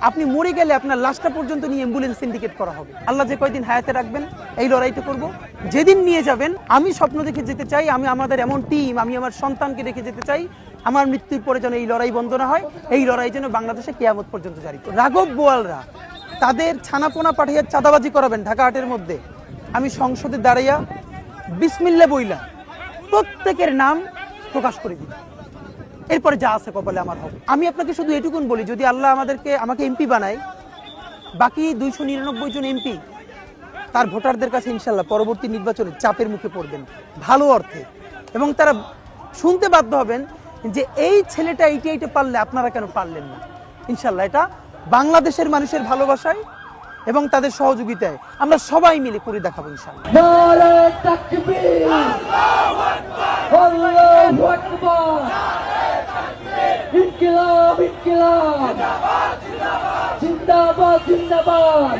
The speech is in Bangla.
আপনি মরে গেলে আপনার লাশটা পর্যন্ত নিয়ে অ্যাম্বুলেন্স সিন্ডিকেট করা হবে। আল্লাহ যে কয়দিন হায়াতে রাখবেন এই লড়াইটা করব। যেদিন নিয়ে যাবেন আমি স্বপ্ন দেখে যেতে চাই, আমি আমাদের এমন টিম, আমি আমার সন্তানকে রেখে যেতে চাই, আমার মৃত্যুর পরে যেন এই লড়াই বন্ধ না হয়, এই লড়াই যেন বাংলাদেশে কিয়ামত পর্যন্ত জারি। রাঘব বোয়ালরা তাদের ছানাপোনা পাঠিয়ে চাঁদাবাজি করাবেন ঢাকা হাটের মধ্যে, আমি সংসদে দাঁড়াইয়া বিসমিল্লা বইলা প্রত্যেকের নাম প্রকাশ করে দিই, এরপরে যা আছে কপালে আমার হবে। আমি আপনাকে শুধু এটুকুন বলি, যদি আল্লাহ আমাকে এমপি বানায়, বাকি 299 জন এমপি তার ভোটারদের কাছে ইনশাল্লাহ পরবর্তী নির্বাচনে চাপের মুখে পড়বেন ভালো অর্থে, এবং তারা শুনতে বাধ্য হবেন যে এই ছেলেটা এইটা পারলে আপনারা কেন পারলেন না। ইনশাল্লাহ এটা বাংলাদেশের মানুষের ভালোবাসায় এবং তাদের সহযোগিতায় আমরা সবাই মিলে করে দেখাবো ইনশাল্লাহ। নারে তাকবীর, আল্লাহু আকবার, ইনকিলাব ইনকিলাব, জিন্দাবাদ জিন্দাবাদ।